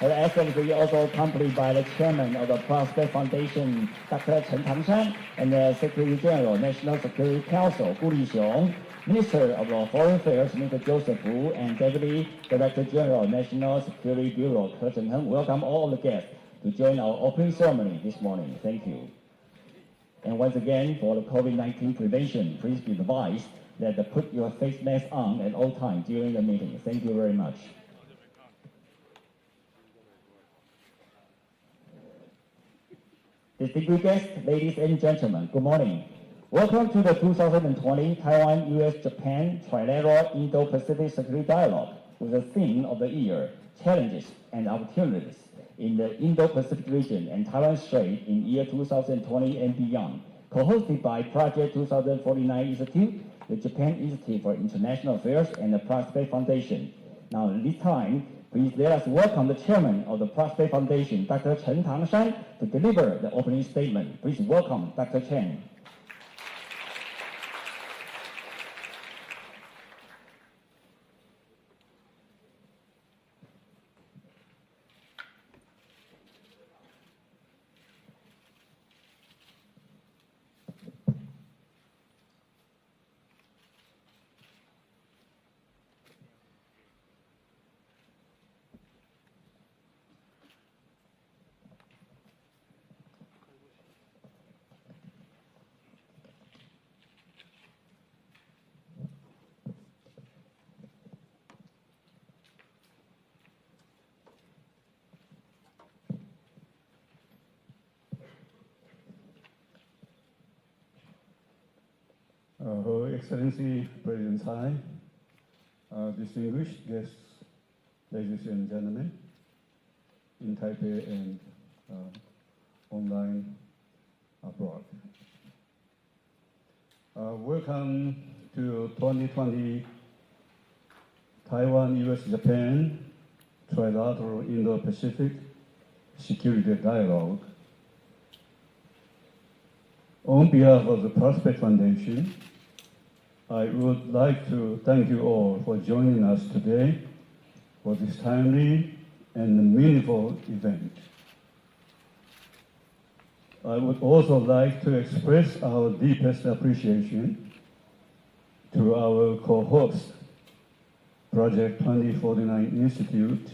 Her Excellency also accompanied by the Chairman of the Prospect Foundation, Dr. Chen Tangshan, and the Secretary General, National Security Council, Gu Lixiong, Minister of Foreign Affairs, Mr. Joseph Wu, and Deputy Director General, National Security Bureau, He Zhenheng. Welcome all the guests to join our opening ceremony this morning. Thank you. And once again, for the COVID-19 prevention, please be advised that put your face mask on at all times during the meeting. Thank you very much. Distinguished guests, ladies and gentlemen, good morning. Welcome to the 2020 Taiwan-U.S.-Japan Trilateral Indo-Pacific Security Dialogue with the theme of the year, Challenges and Opportunities in the Indo-Pacific region and Taiwan Strait in year 2020 and beyond, co-hosted by Project 2049 Institute, the Japan Institute for International Affairs, and the Prospect Foundation. Now, this time, please let us welcome the Chairman of the Prospect Foundation, Dr. Chen Tangshan, to deliver the opening statement. Please welcome Dr. Chen. Her Excellency President Tsai, distinguished guests, ladies and gentlemen, in Taipei and online abroad. Welcome to 2020 Taiwan-U.S.-Japan Trilateral Indo-Pacific Security Dialogue. On behalf of the Prospect Foundation, I would like to thank you all for joining us today for this timely and meaningful event. I would also like to express our deepest appreciation to our co-host, Project 2049 Institute,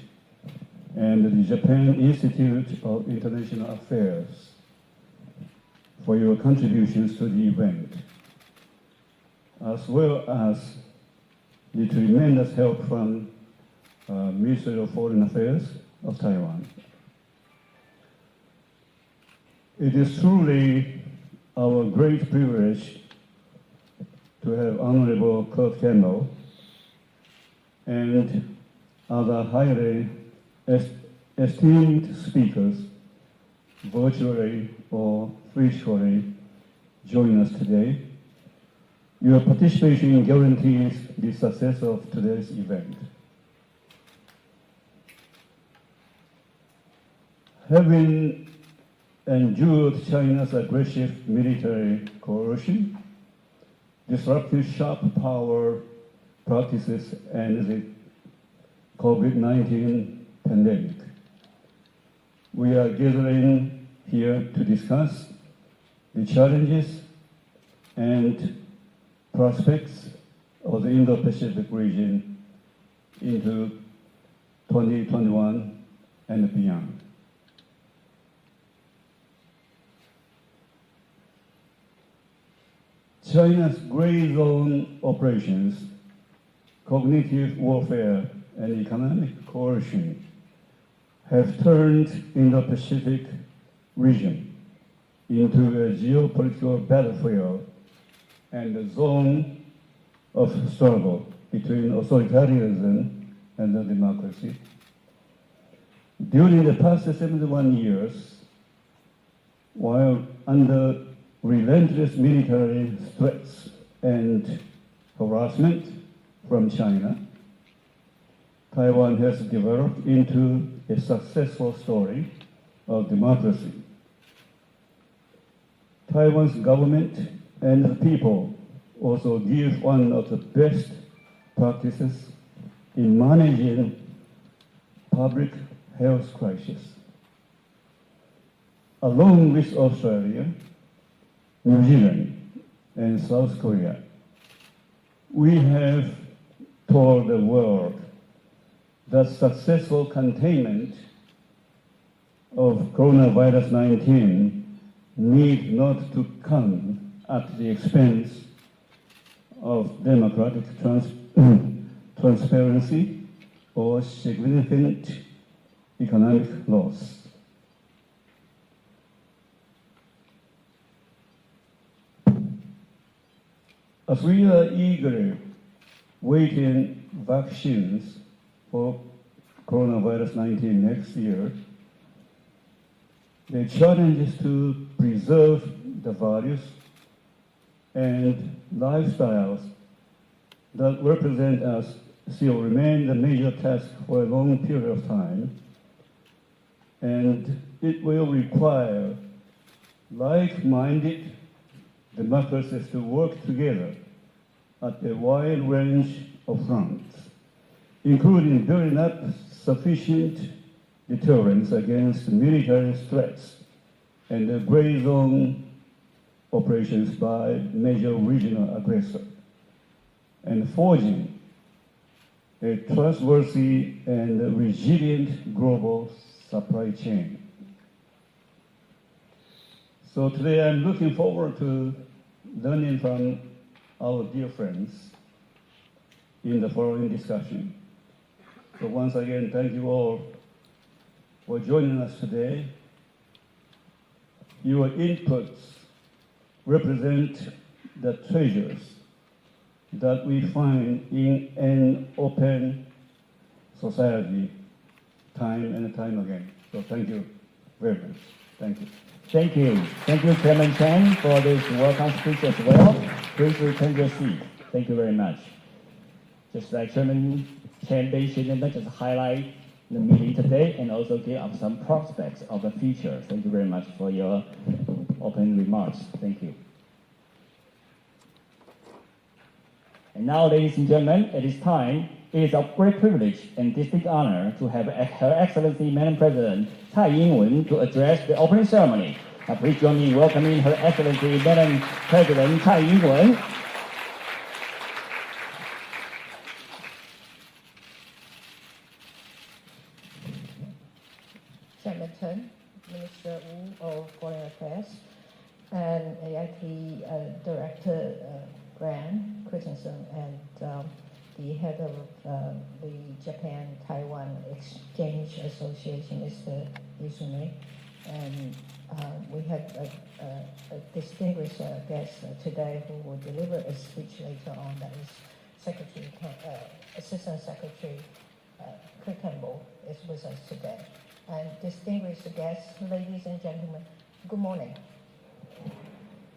and the Japan Institute of International Affairs for your contributions to the event, as well as the tremendous help from Ministry of Foreign Affairs of Taiwan. It is truly our great privilege to have Honorable Kurt Kendall and other highly esteemed speakers virtually or virtually join us today. Your participation guarantees the success of today's event. Having endured China's aggressive military coercion, disruptive sharp power practices, and the COVID-19 pandemic, we are gathering here to discuss the challenges and prospects of the Indo-Pacific region into 2021 and beyond. China's gray zone operations, cognitive warfare, and economic coercion have turned Indo-Pacific region into a geopolitical battlefield and a zone of struggle between authoritarianism and democracy. During the past 71 years, while under relentless military threats and harassment from China, Taiwan has developed into a successful story of democracy. Taiwan's government and the people also give one of the best practices in managing public health crisis. Along with Australia, New Zealand, and South Korea, we have told the world that successful containment of coronavirus 19 need not to come at the expense of democratic transparency or significant economic loss. As we are eagerly waiting vaccines for coronavirus 19 next year, the challenge is to preserve the values and lifestyles that represent us still remain the major task for a long period of time, and it will require like-minded democracies to work together at a wide range of fronts, including building up sufficient deterrence against military threats and the gray zone operations by major regional aggressors, and forging a trustworthy and resilient global supply chain. So today I'm looking forward to learning from our dear friends in the following discussion. So once again, thank you all for joining us today. Your inputs represent the treasures that we find in an open society time and time again. So thank you very much. Thank you. Thank you. Thank you, Chairman Chen, for this welcome speech as well. Please return your seat. Thank you very much. Just like Chairman Chen mentioned, let's just highlight the meeting today and also give up some prospects of the future. Thank you very much for your open remarks. Thank you. And now, ladies and gentlemen, at this time, it is a great privilege and distinct honor to have Her Excellency Madam President蔡英文to address the opening ceremony. Please join me in welcoming Her Excellency Madam President蔡英文. Chairman Chen, Minister Wu of Foreign Affairs, and AIT Director Grant Christensen, and the head of the Japan-Taiwan Exchange Association, Mr. Izumi. And we have a distinguished guest today who will deliver a speech later on. That is Assistant Secretary Kurt Campbell is with us today. And distinguished guests, ladies and gentlemen, good morning.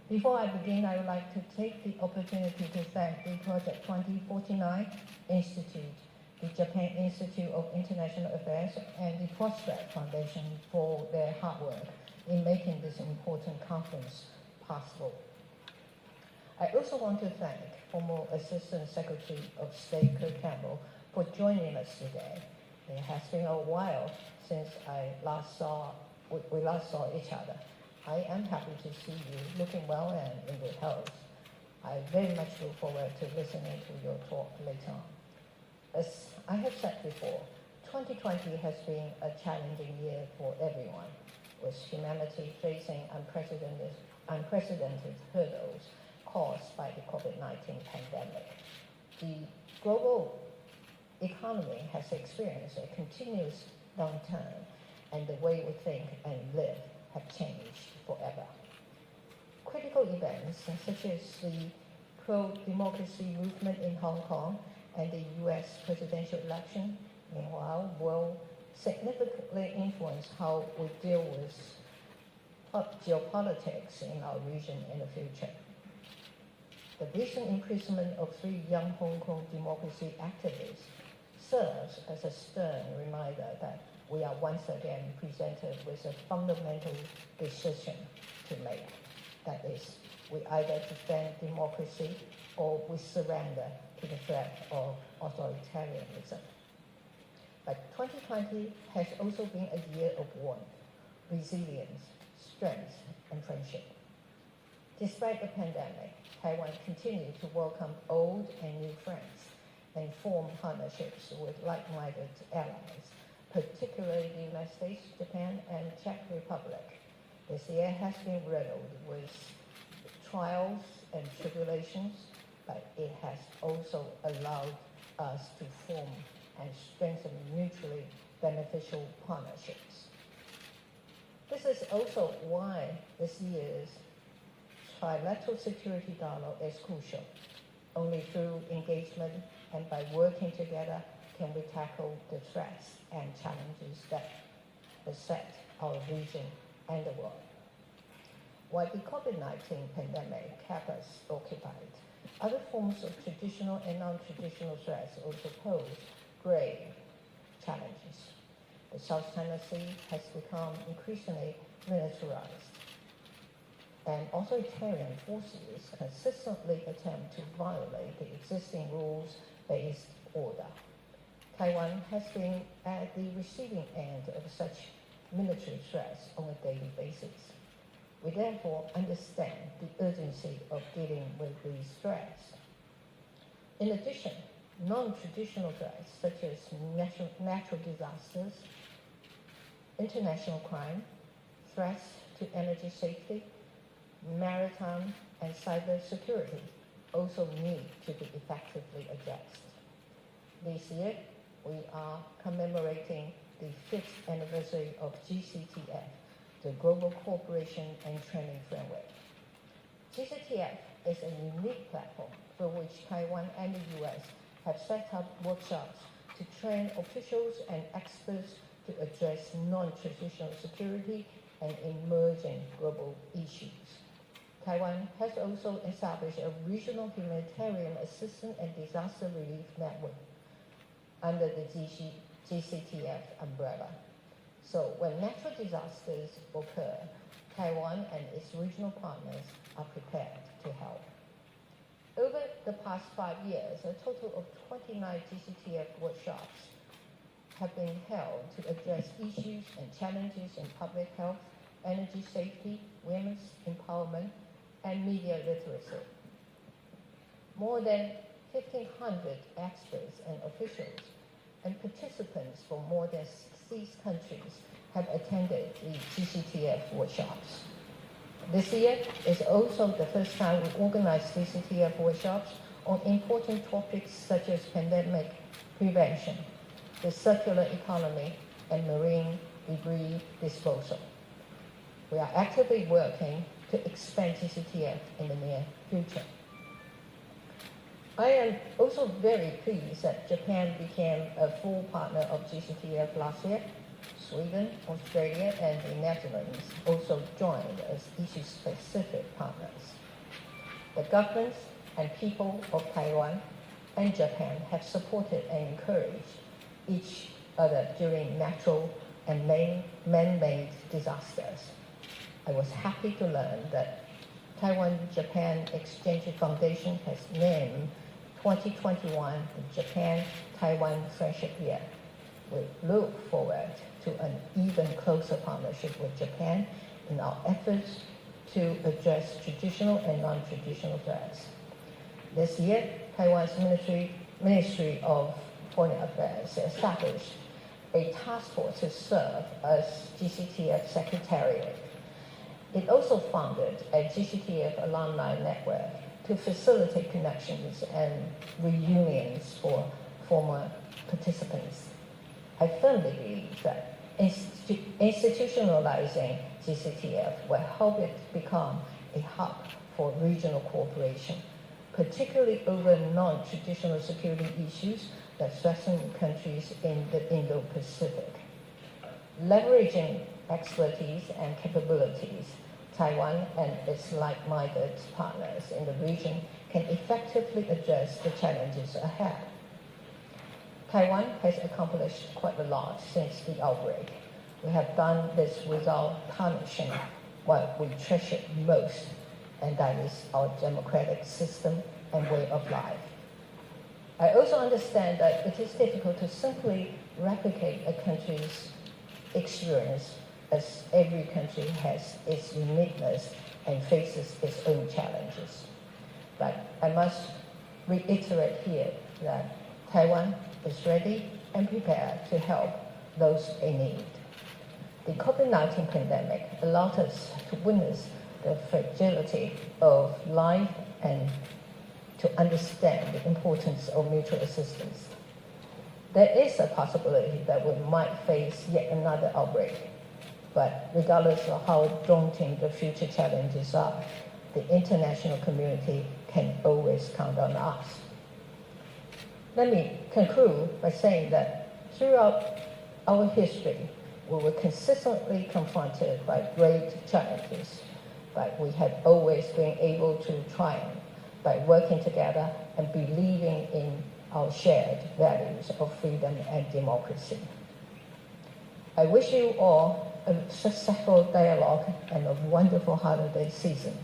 Before I begin, I would like to take the opportunity to thank the Project 2049 Institute, the Japan Institute of International Affairs, and the Prospect Foundation for their hard work in making this important conference possible. I also want to thank former Assistant Secretary of State Kurt Campbell for joining us today. It has been a while since we last saw each other. I am happy to see you looking well and in good health. I very much look forward to listening to your talk later on. As I have said before, 2020 has been a challenging year for everyone, with humanity facing unprecedented hurdles caused by the COVID-19 pandemic. The global economy has experienced a continuous downturn, and the way we think and live have changed forever. Critical events such as the pro-democracy movement in Hong Kong and the US presidential election, meanwhile, will significantly influence how we deal with geopolitics in our region in the future. The recent imprisonment of 3 young Hong Kong democracy activists serves as a stern reminder that we are once again presented with a fundamental decision to make. That is, we either defend democracy or we surrender to the threat of authoritarianism. But 2020 has also been a year of warmth, resilience, strength, and friendship. Despite the pandemic, Taiwan continued to welcome old and new friends and form partnerships with like-minded allies, particularly the United States, Japan, and Czech Republic. This year has been riddled with trials and tribulations, but it has also allowed us to form and strengthen mutually beneficial partnerships. This is also why this year's trilateral security dialogue is crucial. Only through engagement and by working together can we tackle the threats and challenges that beset our region and the world. While the COVID-19 pandemic kept us occupied, other forms of traditional and non-traditional threats also pose grave challenges. The South China Sea has become increasingly militarized, and authoritarian forces consistently attempt to violate the existing rules-based order. Taiwan has been at the receiving end of such military threats on a daily basis. We therefore understand the urgency of dealing with these threats. In addition, non-traditional threats such as natural disasters, international crime, threats to energy safety, maritime and cyber security also need to be effectively addressed. This year, we are commemorating the 5th anniversary of GCTF, the Global Cooperation and Training Framework. GCTF is a unique platform for which Taiwan and the US have set up workshops to train officials and experts to address non-traditional security and emerging global issues. Taiwan has also established a regional humanitarian assistance and disaster relief network under the GCTF umbrella. So when natural disasters occur, Taiwan and its regional partners are prepared to help. Over the past 5 years, a total of 29 GCTF workshops have been held to address issues and challenges in public health, energy safety, women's empowerment, and media literacy. More than 1,500 experts and officials and participants from more than 60 countries have attended the GCTF workshops. This year is also the first time we organized GCTF workshops on important topics such as pandemic prevention, the circular economy, and marine debris disposal. We are actively working to expand GCTF in the near future. I am also very pleased that Japan became a full partner of GCTF last year. Sweden, Australia, and the Netherlands also joined as issue-specific partners. The governments and people of Taiwan and Japan have supported and encouraged each other during natural and man-made disasters. I was happy to learn that Taiwan-Japan Exchange Foundation has named 2021 the Japan-Taiwan Friendship Year. We look forward to an even closer partnership with Japan in our efforts to address traditional and non-traditional threats. This year, Taiwan's Ministry of Foreign Affairs established a task force to serve as GCTF Secretariat. It also founded a GCTF alumni network to facilitate connections and reunions for former participants. I firmly believe that institutionalizing GCTF will help it become a hub for regional cooperation, particularly over non-traditional security issues that threaten countries in the Indo-Pacific. Leveraging expertise and capabilities, Taiwan and its like-minded partners in the region can effectively address the challenges ahead. Taiwan has accomplished quite a lot since the outbreak. We have done this without tarnishing what we treasure most, and that is our democratic system and way of life. I also understand that it is difficult to simply replicate a country's experience, as every country has its uniqueness and faces its own challenges. But I must reiterate here that Taiwan is ready and prepared to help those in need. The COVID-19 pandemic allowed us to witness the fragility of life and to understand the importance of mutual assistance. There is a possibility that we might face yet another outbreak, but regardless of how daunting the future challenges are, the international community can always count on us. Let me conclude by saying that throughout our history, we were consistently confronted by great challenges, but we have always been able to triumph by working together and believing in our shared values of freedom and democracy. I wish you all a successful dialogue and a wonderful holiday season.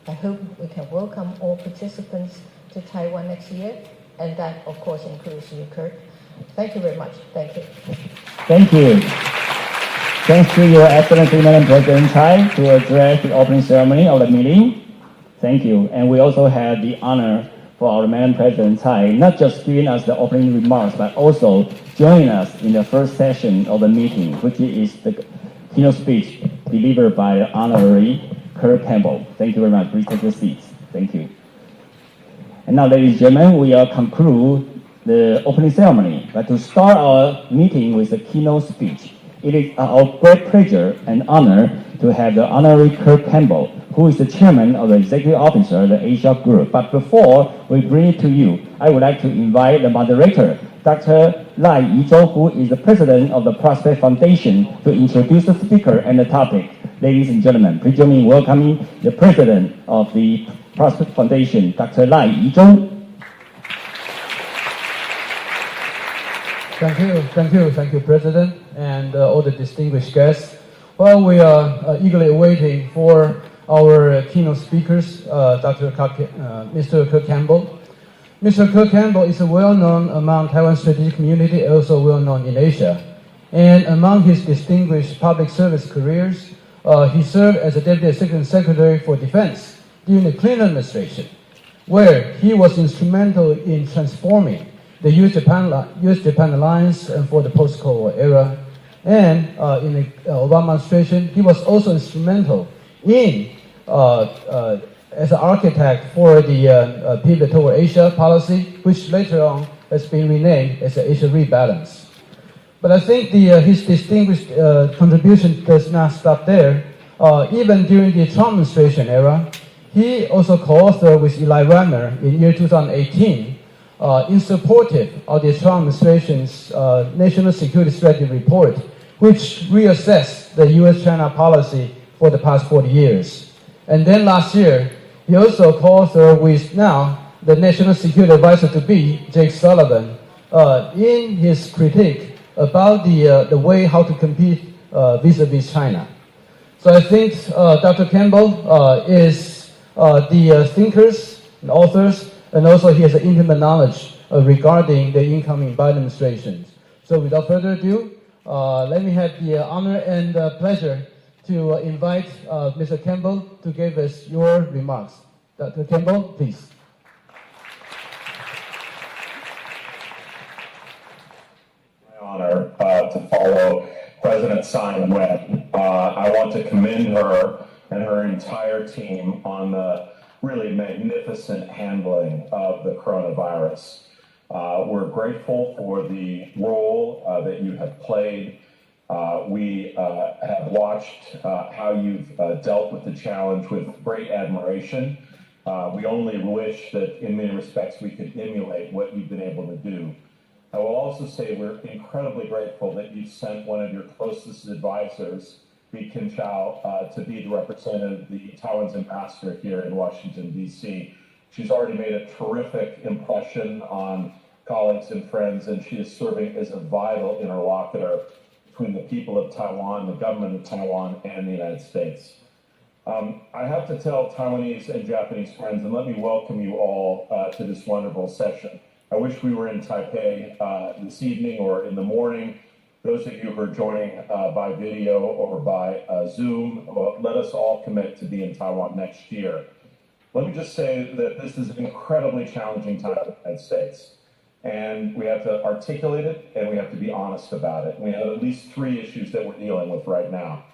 I hope we can welcome all participants to Taiwan next year, and that, of course, includes you, Kurt. Thank you very much. Thank you. Thank you. Thanks to Your Excellency, Madam President Tsai, to address the opening ceremony of the meeting. Thank you. And we also had the honor for our Madam President Tsai, not just giving us the opening remarks, but also joining us in the first session of the meeting, which is the keynote speech delivered by the Honorary Kurt Campbell. Thank you very much. Please take your seats. Thank you. And now, ladies and gentlemen, we will conclude the opening ceremony. But to start our meeting with the keynote speech, it is our great pleasure and honor to have the Honorary Kurt Campbell, who is the chairman of the executive officer of the Asia Group. But before we bring it to you, I would like to invite the moderator, Dr. Lai Yizhou, who is the president of the Prospect Foundation, to introduce the speaker and the topic. Ladies and gentlemen, please join me in welcoming the president of the Prospect Foundation, Dr. Lai Yizhou. Thank you, President, and all the distinguished guests. Well, we are eagerly waiting for our keynote speakers, Mr. Kurt Campbell. Mr. Kurt Campbell is well-known among Taiwan's strategic community, also well-known in Asia. And among his distinguished public service careers, he served as a Deputy Assistant Secretary for Defense during the Clinton administration, where he was instrumental in transforming the U.S.-Japan alliance and for the post-Cold War era. And in the Obama administration, he was also instrumental in as an architect for the pivot toward Asia policy, which later on has been renamed as the Asia Rebalance. But I think his distinguished contribution does not stop there. Even during the Trump administration era, he also co-authored with Eli Reimer in year 2018 in supportive of the Trump administration's National Security Strategy Report, which reassessed the U.S.-China policy for the past 40 years. And then last year, he also co-authored with now the National Security Advisor-to-be, Jake Sullivan, in his critique about the way how to compete vis-a-vis China. So I think Dr. Campbell is the thinkers and authors, and also he has an intimate knowledge regarding the incoming Biden administration. So without further ado, let me have the honor and pleasure to invite Mr. Campbell to give us your remarks. Dr. Campbell, please. My honor to follow President Tsai Ing-wen. I want to commend her and her entire team on the really magnificent handling of the coronavirus. We're grateful for the role that you have played. We have watched how you've dealt with the challenge with great admiration. We only wish that in many respects we could emulate what you've been able to do. I will also say we're incredibly grateful that you sent one of your closest advisors, Bi-Kin Chao, to be the representative, the Taiwan's ambassador here in Washington, D.C. She's already made a terrific impression on colleagues and friends, and she is serving as a vital interlocutor between the people of Taiwan, the government of Taiwan, and the United States. I have to tell Taiwanese and Japanese friends, and let me welcome you all to this wonderful session. I wish we were in Taipei this evening or in the morning. Those of you who are joining by video or by Zoom, let us all commit to be in Taiwan next year. Let me just say that this is an incredibly challenging time for the United States. And we have to articulate it, and we have to be honest about it. We have at least 3 issues that we're dealing with right now.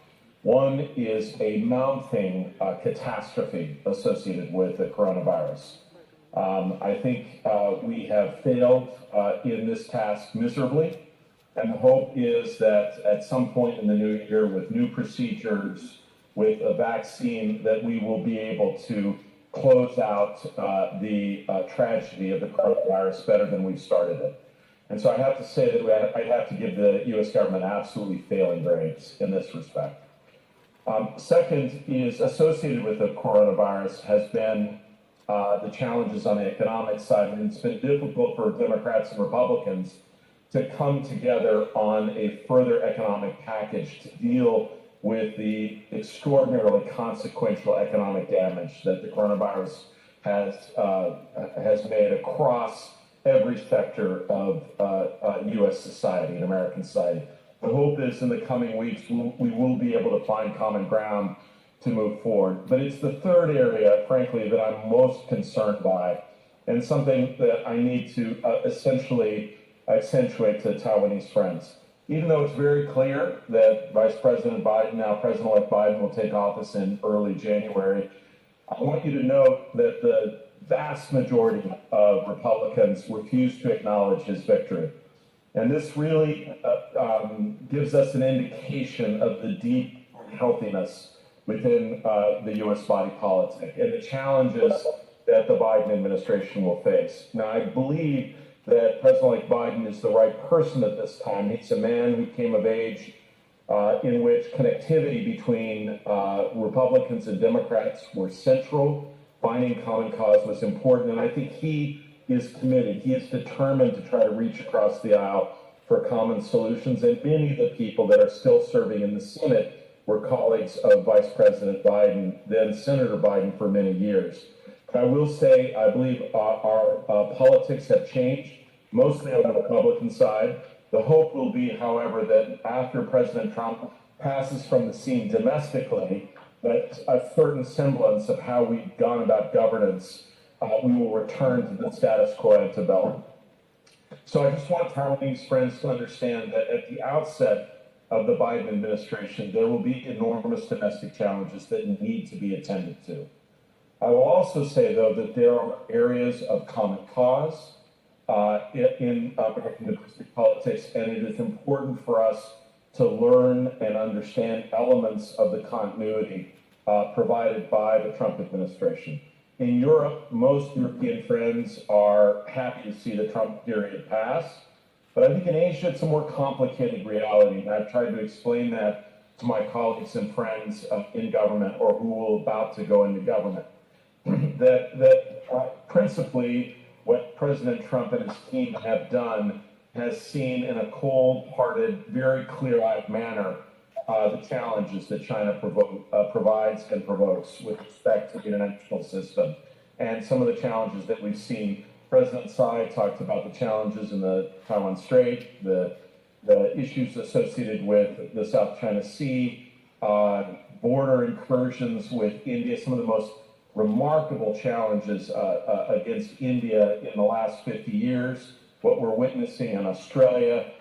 One is a mounting catastrophe associated with the coronavirus. I think we have failed in this task miserably. And the hope is that at some point in the new year, with new procedures, with a vaccine, that we will be able to close out the tragedy of the coronavirus better than we've started it. And so I have to say that I'd have to give the U.S. government absolutely failing grades in this respect. Second is associated with the coronavirus has been the challenges on the economic side. And it's been difficult for Democrats and Republicans to come together on a further economic package to deal with the extraordinarily consequential economic damage that the coronavirus has made across every sector of U.S. society and American society. The hope is in the coming weeks we will be able to find common ground to move forward. But it's the third area, frankly, that I'm most concerned by, and something that I need to essentially accentuate to Taiwanese friends. Even though it's very clear that Vice President Biden, now President-elect Biden, will take office in early January, I want you to note that the vast majority of Republicans refuse to acknowledge his victory. And this really gives us an indication of the deep healthiness within the U.S. body politic and the challenges that the Biden administration will face. Now, I believe that President-elect Biden is the right person at this time. He's a man who came of age in which connectivity between Republicans and Democrats were central. Finding common cause was important, and I think he is committed. He is determined to try to reach across the aisle for common solutions, and many of the people that are still serving in the Senate were colleagues of Vice President Biden, then Senator Biden, for many years. I will say, I believe our politics have changed, mostly on the Republican side. The hope will be, however, that after President Trump passes from the scene domestically, that a certain semblance of how we've gone about governance, we will return to the status quo antebellum. So I just want Taiwanese friends to understand that at the outset of the Biden administration, there will be enormous domestic challenges that need to be attended to. I will also say, though, that there are areas of common cause in American domestic politics, and it is important for us to learn and understand elements of the continuity provided by the Trump administration. In Europe, most European friends are happy to see the Trump period pass, but I think in Asia it's a more complicated reality, and I've tried to explain that to my colleagues and friends in government or who will about to go into government. That principally what President Trump and his team have done has seen in a cold-hearted, very clear-eyed manner the challenges that China provides and provokes with respect to the international system. And some of the challenges that we've seen. President Tsai talked about the challenges in the Taiwan Strait, the issues associated with the South China Sea, border incursions with India, some of the most remarkable challenges against India in the last 50 years, what we're witnessing in Australia,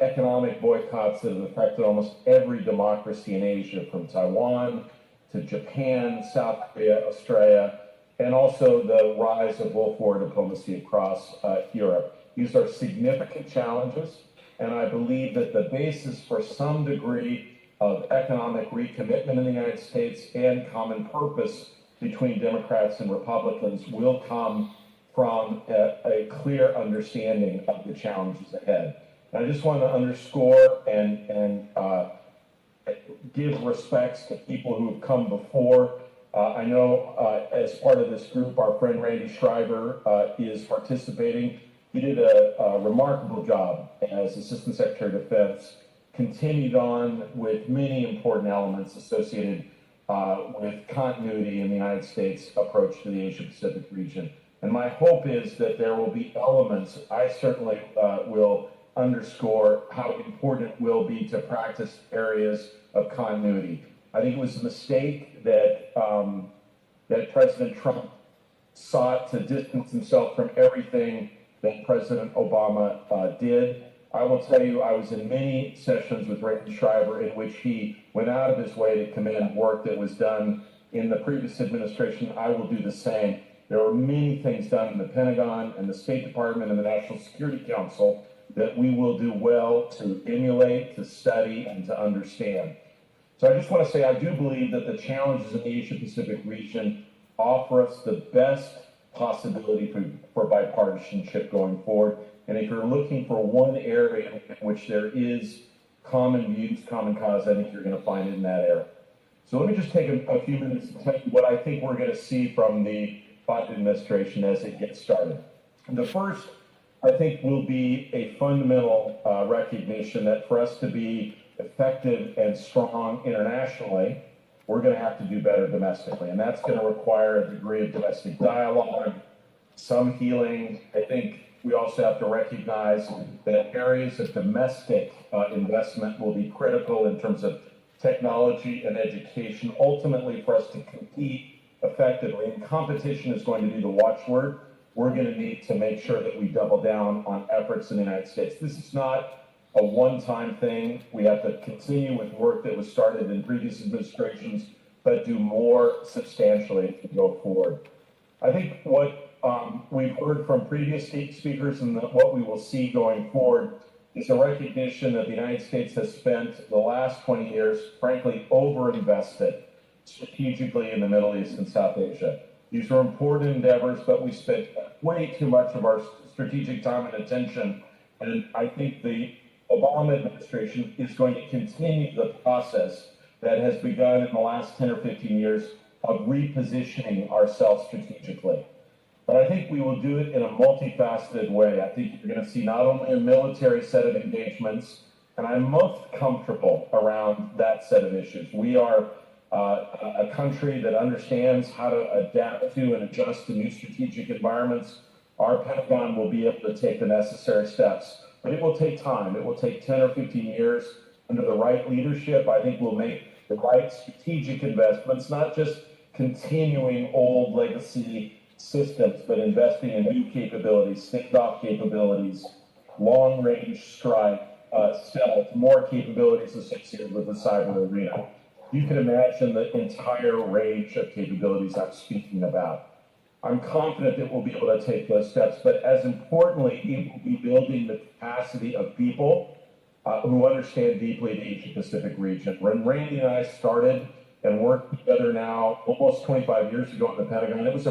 economic boycotts that have affected almost every democracy in Asia, from Taiwan to Japan, South Korea, Australia, and also the rise of Gulf War diplomacy across Europe. These are significant challenges, and I believe that the basis for some degree of economic recommitment in the United States and common purpose between Democrats and Republicans will come from a clear understanding of the challenges ahead. And I just want to underscore and give respects to people who have come before. I know as part of this group, our friend Randy Schreiber is participating. He did a remarkable job as Assistant Secretary of Defense, continued on with many important elements associated with continuity in the United States approach to the Asia-Pacific region. And my hope is that there will be elements, I certainly will underscore how important it will be to practice areas of continuity. I think it was a mistake that, that President Trump sought to distance himself from everything that President Obama did. I will tell you, I was in many sessions with Randy Schreiber in which he went out of his way to commend work that was done in the previous administration. I will do the same. There were many things done in the Pentagon and the State Department and the National Security Council that we will do well to emulate, to study, and to understand. So I just want to say I do believe that the challenges in the Asia-Pacific region offer us the best possibility for bipartisanship going forward. And if you're looking for one area in which there is common views, common cause, I think you're going to find it in that area. So let me just take a few minutes to tell you what I think we're going to see from the Biden administration as it gets started. The first, I think, will be a fundamental recognition that for us to be effective and strong internationally, we're going to have to do better domestically. And that's going to require a degree of domestic dialogue, some healing. I think we also have to recognize that areas of domestic investment will be critical in terms of technology and education, ultimately for us to compete effectively. And competition is going to be the watchword. We're going to need to make sure that we double down on efforts in the United States. This is not a one-time thing. We have to continue with work that was started in previous administrations, but do more substantially to go forward. I think what we've heard from previous speakers and what we will see going forward is a recognition that the United States has spent the last 20 years, frankly, overinvested strategically in the Middle East and South Asia. These are important endeavors, but we spent way too much of our strategic time and attention. And I think the Obama administration is going to continue the process that has begun in the last 10 or 15 years of repositioning ourselves strategically. But I think we will do it in a multifaceted way. I think you're going to see not only a military set of engagements, and I'm most comfortable around that set of issues. We are a country that understands how to adapt to and adjust to new strategic environments. Our Pentagon will be able to take the necessary steps, but it will take time. It will take 10 or 15 years under the right leadership. I think we'll make the right strategic investments, not just continuing old legacy systems, but investing in new capabilities, standoff capabilities, long-range strike, stealth, more capabilities associated with the cyber arena. You can imagine the entire range of capabilities I'm speaking about. I'm confident that we'll be able to take those steps, but as importantly, it will be building the capacity of people who understand deeply the Asia-Pacific region. When Randy and I started and worked together now almost 25 years ago in the Pentagon, it was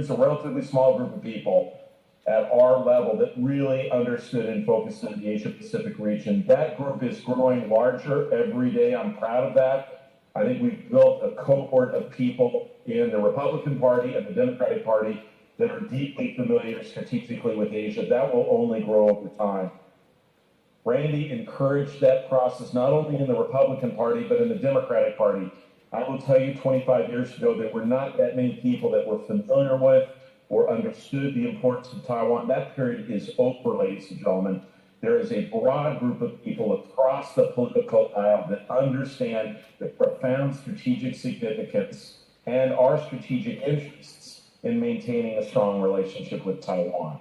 a relatively small group of people at our level that really understood and focused on the Asia-Pacific region. That group is growing larger every day. I'm proud of that. I think we've built a cohort of people in the Republican Party and the Democratic Party that are deeply familiar strategically with Asia. That will only grow over time. Randy encouraged that process not only in the Republican Party, but in the Democratic Party. I will tell you, 25 years ago, there were not that many people that were familiar with or understood the importance of Taiwan. That period is over, ladies and gentlemen. There is a broad group of people across the political aisle that understand the profound strategic significance and our strategic interests in maintaining a strong relationship with Taiwan.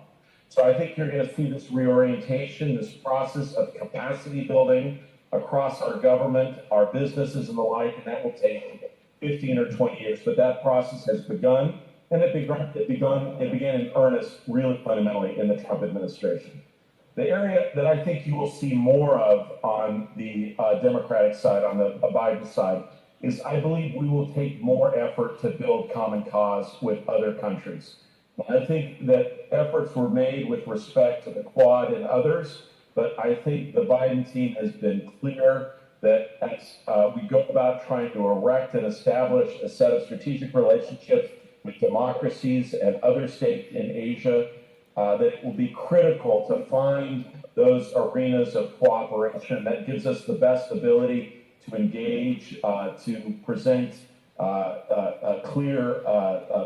So I think you're going to see this reorientation, this process of capacity building across our government, our businesses and the like, and that will take 15 or 20 years. But that process has begun, and it began in earnest really fundamentally in the Trump administration. The area that I think you will see more of on the Democratic side, on the Biden side, is I believe we will take more effort to build common cause with other countries. I think that efforts were made with respect to the Quad and others, but I think the Biden team has been clear that as we go about trying to erect and establish a set of strategic relationships with democracies and other states in Asia, that it will be critical to find those arenas of cooperation that gives us the best ability to engage, to present clear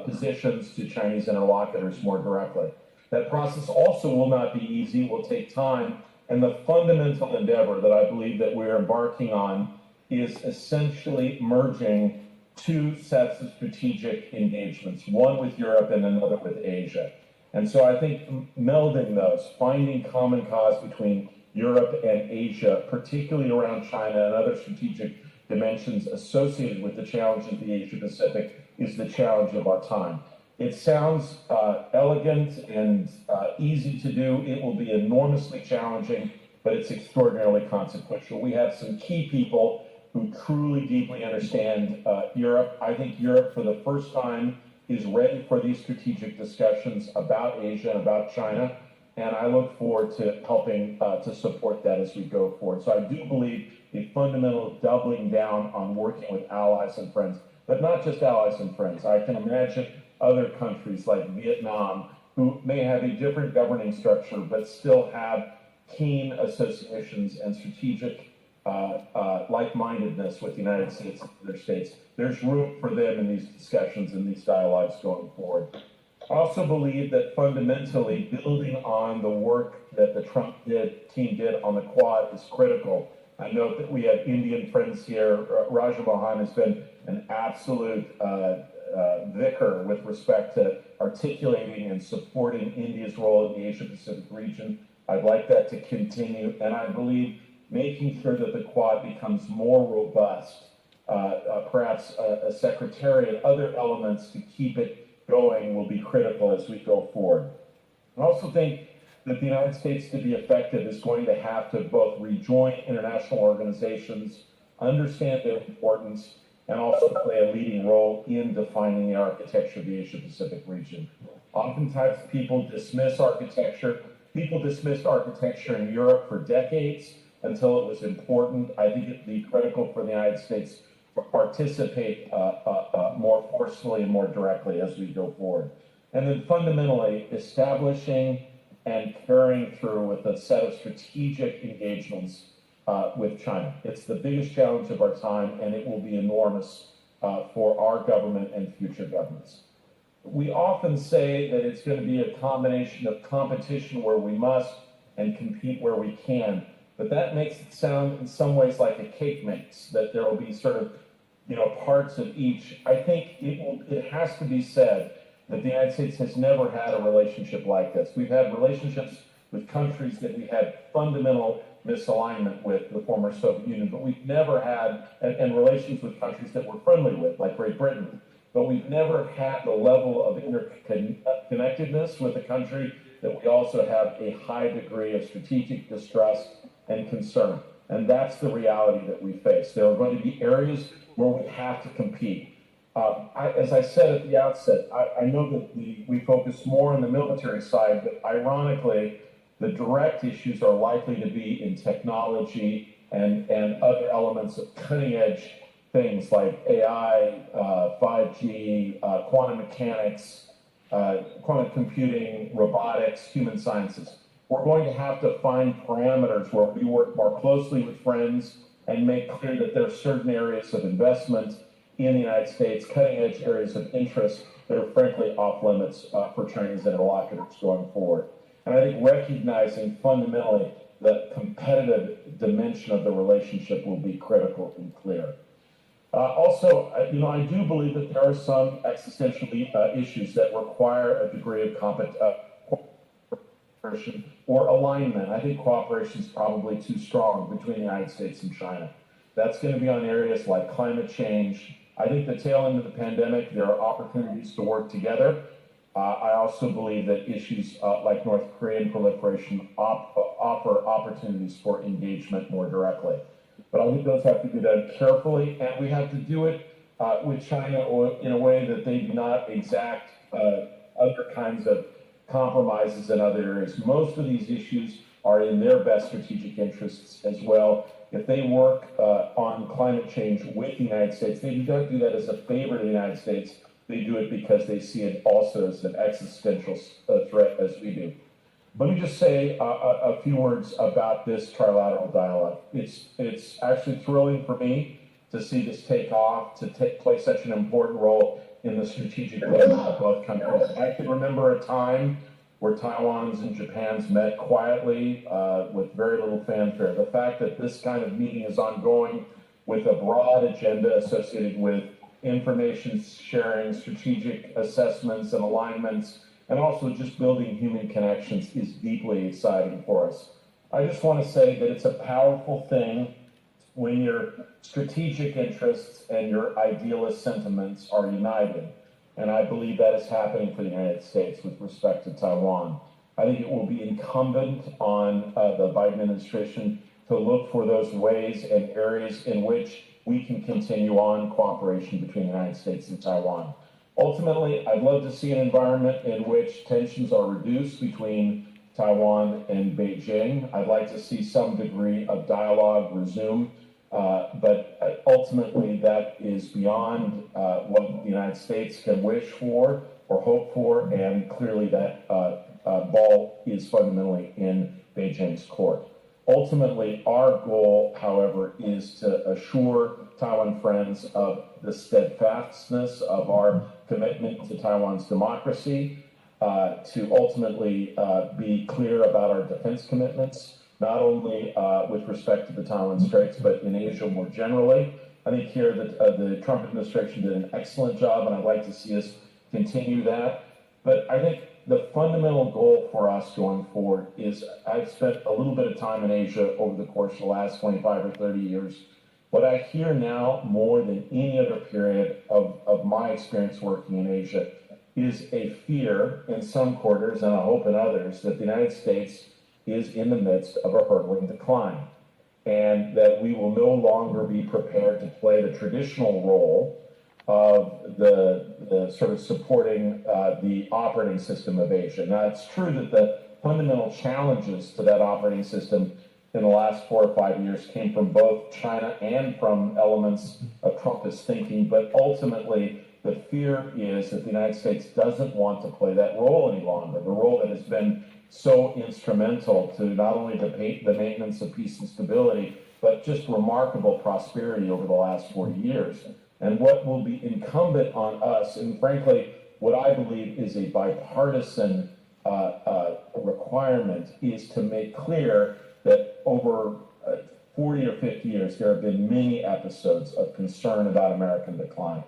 positions to Chinese interlocutors more directly. That process also will not be easy, will take time, and the fundamental endeavor that I believe that we're embarking on is essentially merging two sets of strategic engagements, one with Europe and another with Asia. And so I think melding those, finding common cause between Europe and Asia, particularly around China and other strategic dimensions associated with the challenge of the Asia Pacific, is the challenge of our time. It sounds elegant and easy to do. It will be enormously challenging, but it's extraordinarily consequential. We have some key people who truly deeply understand Europe. I think Europe, for the first time, is ready for these strategic discussions about Asia and about China, and I look forward to helping to support that as we go forward. So I do believe a fundamental doubling down on working with allies and friends, but not just allies and friends. I can imagine other countries like Vietnam who may have a different governing structure, but still have keen associations and strategic like-mindedness with the United States and other states. There's room for them in these discussions and these dialogues going forward. I also believe that fundamentally building on the work that the Trump team did on the Quad is critical. I note that we have Indian friends here. Raja Mohan has been an absolute vicar with respect to articulating and supporting India's role in the Asia-Pacific region. I'd like that to continue, and I believe making sure that the Quad becomes more robust, perhaps a secretariat, other elements to keep it going will be critical as we go forward. I also think that the United States, to be effective, is going to have to both rejoin international organizations, understand their importance, and also play a leading role in defining the architecture of the Asia-Pacific region. Oftentimes people dismiss architecture. People dismissed architecture in Europe for decades until it was important. I think it'd be critical for the United States to participate more forcefully and more directly as we go forward. And then fundamentally establishing and carrying through with a set of strategic engagements with China. It's the biggest challenge of our time, and it will be enormous for our government and future governments. We often say that it's going to be a combination of competition where we must and compete where we can, but that makes it sound in some ways like a cake mix, that there will be sort of, parts of each. I think it has to be said that the United States has never had a relationship like this. We've had relationships with countries that we had fundamental misalignment with, the former Soviet Union, but we've never had, and relations with countries that we're friendly with, like Great Britain, but we've never had the level of interconnectedness with a country that we also have a high degree of strategic distrust and concern. And that's the reality that we face. There are going to be areas where we have to compete. As I said at the outset, I know that we focus more on the military side, but ironically, the direct issues are likely to be in technology and other elements of cutting-edge things like AI, 5G, quantum mechanics, quantum computing, robotics, human sciences. We're going to have to find parameters where we work more closely with friends and make clear that there are certain areas of investment in the United States, cutting-edge areas of interest that are frankly off limits for Chinese interlocutors going forward. And I think recognizing fundamentally the competitive dimension of the relationship will be critical and clear. Also, I do believe that there are some existential issues that require a degree of cooperation or alignment. I think cooperation is probably too strong between the United States and China. That's going to be on areas like climate change. I think the tail end of the pandemic, there are opportunities to work together. I also believe that issues like North Korean proliferation offer opportunities for engagement more directly. But I think those have to be done carefully, and we have to do it with China in a way that they do not exact other kinds of compromises in other areas. Most of these issues are in their best strategic interests as well. If they work on climate change with the United States, they do not do that as a favor to the United States. They do it because they see it also as an existential threat as we do. Let me just say a few words about this trilateral dialogue. It's actually thrilling for me to see this take off, to play such an important role in the strategic development of both countries. I can remember a time where Taiwan's and Japan's met quietly with very little fanfare. The fact that this kind of meeting is ongoing with a broad agenda associated with information sharing, strategic assessments and alignments, and also just building human connections is deeply exciting for us. I just want to say that it's a powerful thing when your strategic interests and your idealist sentiments are united. And I believe that is happening for the United States with respect to Taiwan. I think it will be incumbent on the Biden administration to look for those ways and areas in which we can continue on cooperation between the United States and Taiwan. Ultimately, I'd love to see an environment in which tensions are reduced between Taiwan and Beijing. I'd like to see some degree of dialogue resume, but ultimately that is beyond what the United States can wish for or hope for, and clearly that ball is fundamentally in Beijing's court. Ultimately, our goal, however, is to assure Taiwan friends of the steadfastness of our commitment to Taiwan's democracy, to ultimately be clear about our defense commitments, not only with respect to the Taiwan Straits, but in Asia more generally. I think here that the Trump administration did an excellent job, and I'd like to see us continue that. But I think the fundamental goal for us going forward is, I've spent a little bit of time in Asia over the course of the last 25 or 30 years. What I hear now more than any other period of my experience working in Asia is a fear in some quarters, and I hope in others, that the United States is in the midst of a hurtling decline, and that we will no longer be prepared to play the traditional role of the sort of supporting the operating system of Asia. Now, it's true that the fundamental challenges to that operating system in the last 4 or 5 years came from both China and from elements of Trumpist thinking, but ultimately the fear is that the United States doesn't want to play that role any longer, the role that has been so instrumental to not only the maintenance of peace and stability, but just remarkable prosperity over the last 40 years. And what will be incumbent on us, and frankly, what I believe is a bipartisan requirement, is to make clear that over 40 or 50 years, there have been many episodes of concern about American decline.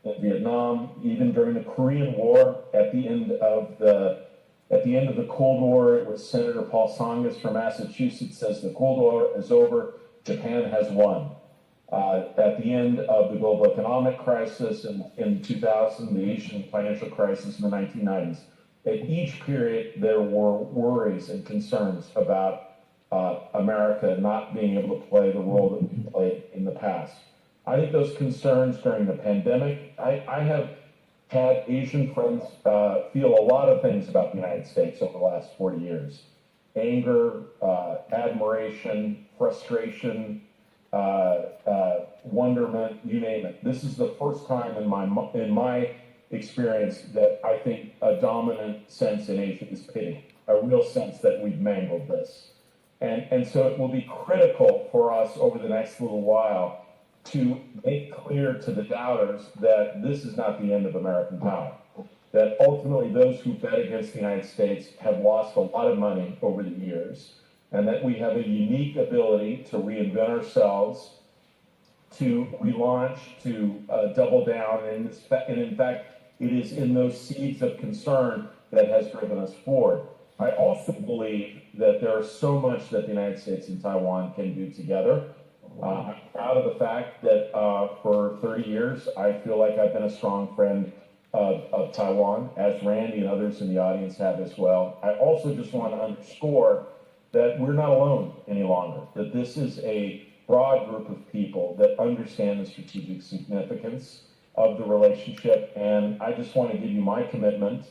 In Vietnam, even during the Korean War, at the end of the Cold War, it was Senator Paul Tsongas from Massachusetts says the Cold War is over, Japan has won. At the end of the global economic crisis in 2000, the Asian financial crisis in the 1990s, at each period there were worries and concerns about America not being able to play the role that we played in the past. I think those concerns during the pandemic, I have had Asian friends feel a lot of things about the United States over the last 40 years. Anger, admiration, frustration, wonderment, you name it. This is the first time in my experience that I think a dominant sense in Asia is pity, a real sense that we've mangled this. And so it will be critical for us over the next little while to make clear to the doubters that this is not the end of American power, that ultimately those who bet against the United States have lost a lot of money over the years, and that we have a unique ability to reinvent ourselves, to relaunch, to double down, and in fact, it is in those seeds of concern that has driven us forward. I also believe that there is so much that the United States and Taiwan can do together. I'm proud of the fact that for 30 years, I feel like I've been a strong friend of Taiwan, as Randy and others in the audience have as well. I also just want to underscore that we're not alone any longer, that this is a broad group of people that understand the strategic significance of the relationship, and I just want to give you my commitment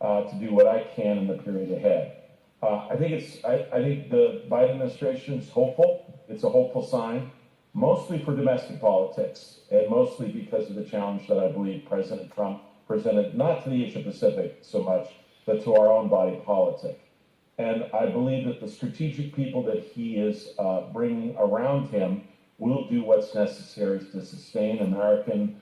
to do what I can in the period ahead. I think the Biden administration is hopeful. It's a hopeful sign, mostly for domestic politics, and mostly because of the challenge that I believe President Trump presented, not to the Asia Pacific so much, but to our own body politic. And I believe that the strategic people that he is bringing around him we'll do what's necessary to sustain American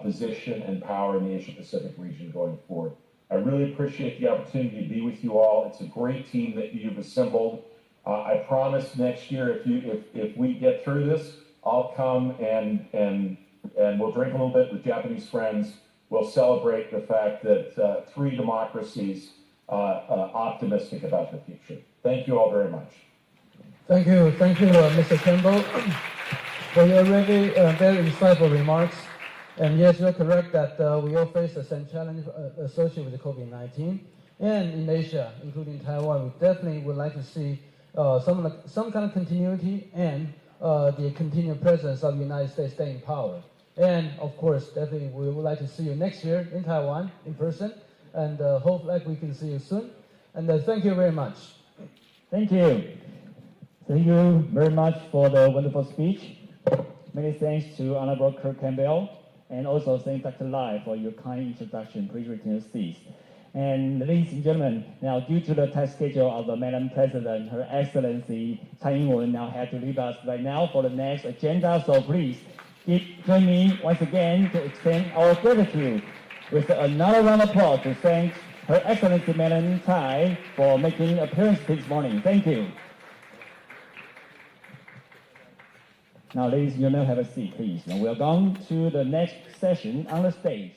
position and power in the Asia-Pacific region going forward. I really appreciate the opportunity to be with you all. It's a great team that you've assembled. I promise next year, if we get through this, I'll come and we'll drink a little bit with Japanese friends. We'll celebrate the fact that 3 democracies optimistic about the future. Thank you all very much. Thank you, Mr. Campbell, for your really very insightful remarks. And yes, you're correct that we all face the same challenge associated with COVID-19. And in Asia, including Taiwan, we definitely would like to see some kind of continuity and the continued presence of the United States staying in power. And of course, definitely we would like to see you next year in Taiwan in person, and hope like we can see you soon. And thank you very much. Thank you. Thank you very much for the wonderful speech. Many thanks to Honorable Kirk Campbell, and also thank Dr. Lai for your kind introduction. Please retain your seats. And ladies and gentlemen, now due to the tight schedule of the Madam President, Her Excellency蔡英文now had to leave us right now for the next agenda. So please join me once again to extend our gratitude with another round of applause to thank Her Excellency Madam Tsai for making an appearance this morning. Thank you. Now, ladies and gentlemen, have a seat, please. Now, we're going to the next session on the stage.